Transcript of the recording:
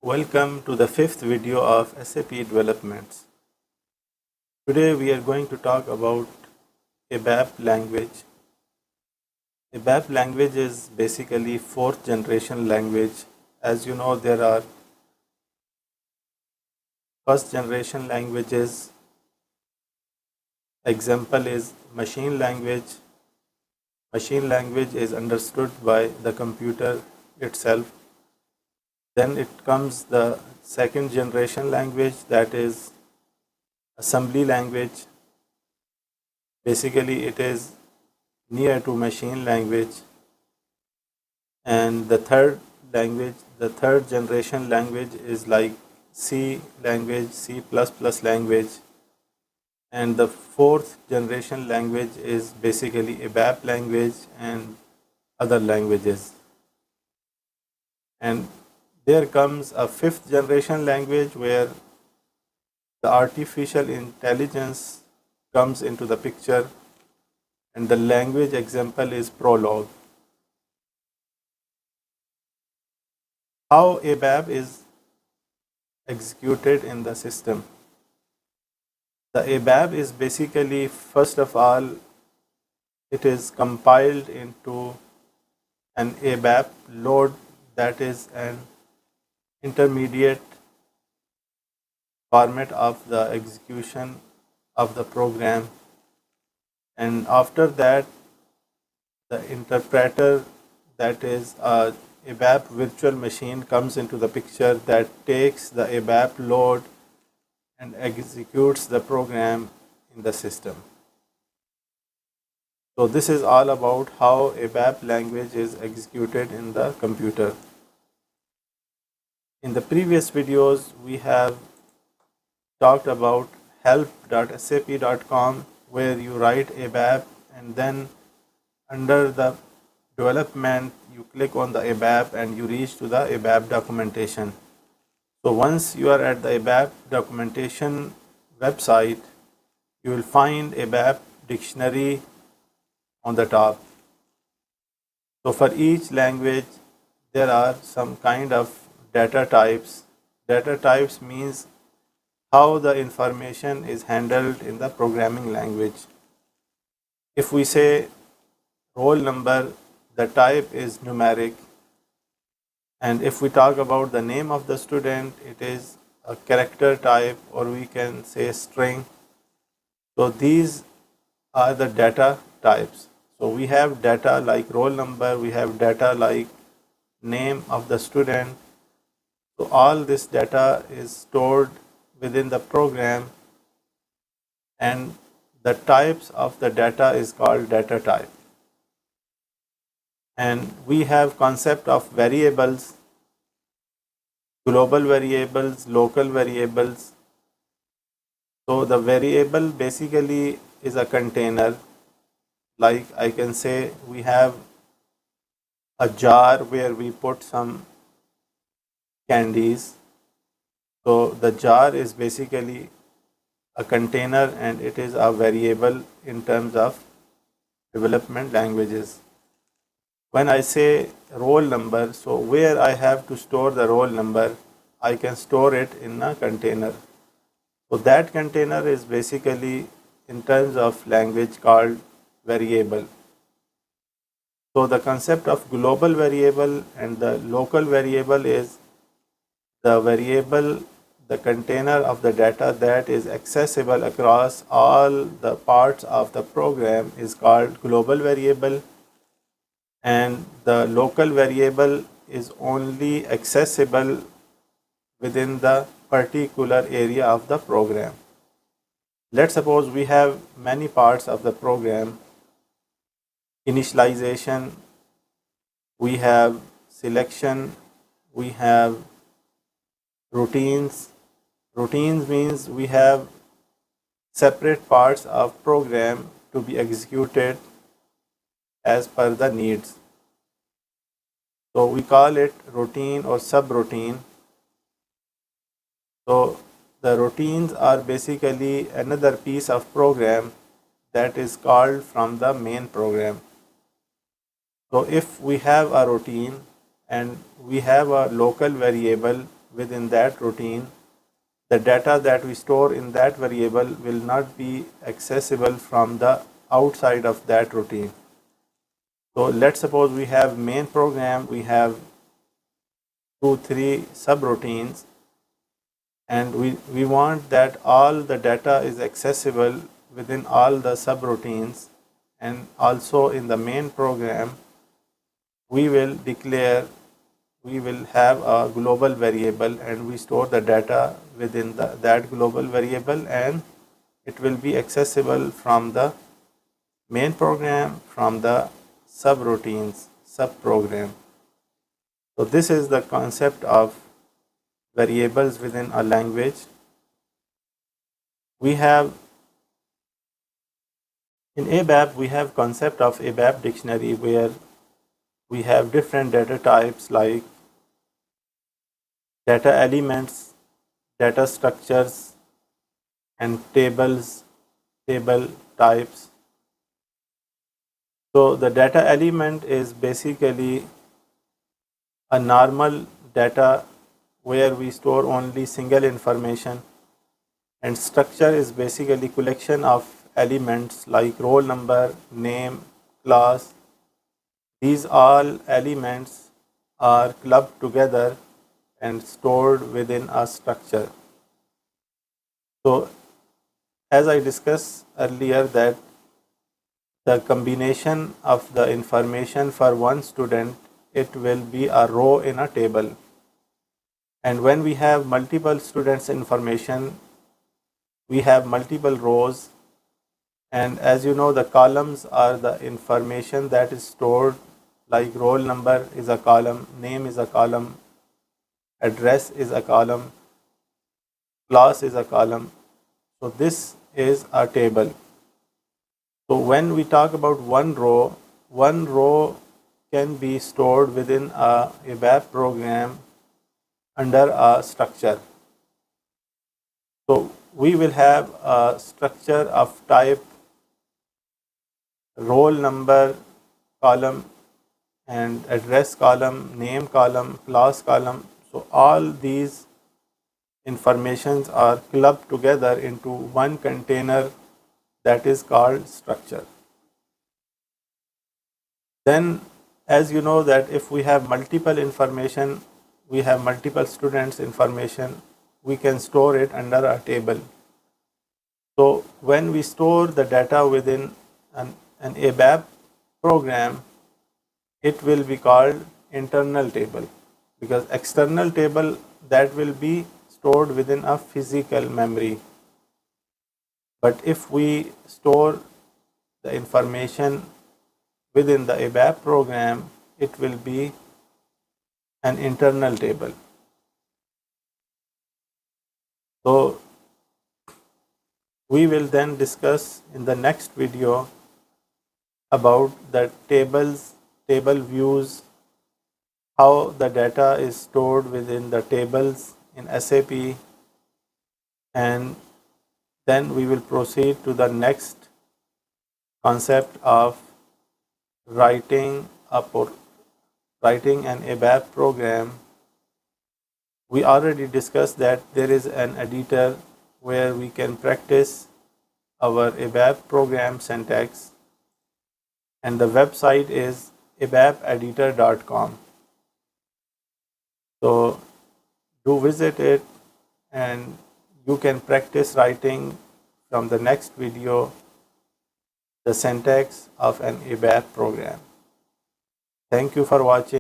Welcome to the fifth video of SAP developments. Today we are going to talk about ABAP language. ABAP language is basically fourth generation language. As you know, there are first generation languages. Example is machine language. Machine language is understood by the computer itself. Then it comes the second generation language, that is assembly language. Basically, it is near to machine language. And the third generation language is like C language, C++ language. And the fourth generation language is basically ABAP language and other languages. And there comes a fifth generation language where the artificial intelligence comes into the picture, and the language example is Prolog. How ABAP is executed in the system. The ABAP is basically, first of all, it is compiled into an ABAP load, that is an intermediate format of the execution of the program. And after that, the interpreter, that is a ABAP virtual machine, comes into the picture that takes the ABAP load and executes the program in the system. So this is all about how ABAP language is executed in the computer. In the previous videos, we have talked about help.sap.com, where you write ABAP and then under the development you click on the ABAP and you reach to the ABAP documentation. So once you are at the ABAP documentation website, you will find ABAP dictionary on the top. So for each language there are some kind of data types. Data types means how the information is handled in the programming language. If we say roll number, the type is numeric. And if we talk about the name of the student, it is a character type, or we can say string. So these are the data types. So we have data like roll number, we have data like name of the student. So all this data is stored within the program, and the types of the data is called data type. And we have concept of variables, global variables, local variables. So the variable basically is a container. Like I can say we have a jar where we put some candies. So the jar is basically a container and it is a variable in terms of development languages. When I say roll number, so where I have to store the roll number, I can store it in a container. So that container is basically in terms of language called variable. So the concept of global variable and the local variable is the variable, the container of the data that is accessible across all the parts of the program is called global variable, and the local variable is only accessible within the particular area of the program. Let's suppose we have many parts of the program. Initialization, we have selection, we have routines. Routines means we have separate parts of program to be executed as per the needs. So we call it routine or subroutine. So the routines are basically another piece of program that is called from the main program. So if we have a routine and we have a local variable within that routine, the data that we store in that variable will not be accessible from the outside of that routine. So let's suppose we have main program, we have 2-3 subroutines, and we want that all the data is accessible within all the subroutines, and also in the main program we will declare, we will have a global variable and we store the data within that global variable, and it will be accessible from the main program, from the subroutines, subprogram. So this is the concept of variables within a language. We have in ABAP, we have concept of ABAP dictionary where we have different data types like data elements, data structures, and tables, table types. So the data element is basically a normal data where we store only single information, and structure is basically collection of elements like roll number, name, class. These all elements are clubbed together and stored within a structure. So as I discussed earlier, that the combination of the information for one student, it will be a row in a table. And when we have multiple students information, we have multiple rows. And as you know, the columns are the information that is stored, like roll number is a column, name is a column, address is a column, class is a column. So this is a table. So when we talk about one row can be stored within a ABAP program under a structure. So we will have a structure of type roll number column and address column, name column, class column. So all these informations are clubbed together into one container that is called structure. Then, as you know, that if we have multiple information, we have multiple students information, we can store it under a table. So when we store the data within an ABAP program, it will be called internal table, because external table, that will be stored within a physical memory. But if we store the information within the ABAP program, it will be an internal table. So we will then discuss in the next video about the tables, table views, how the data is stored within the tables in SAP, and then we will proceed to the next concept of writing an ABAP program. We already discussed that there is an editor where we can practice our ABAP program syntax, and the website is abapeditor.com. So do visit it, and you can practice writing from the next video the syntax of an ABAP program. Thank you for watching.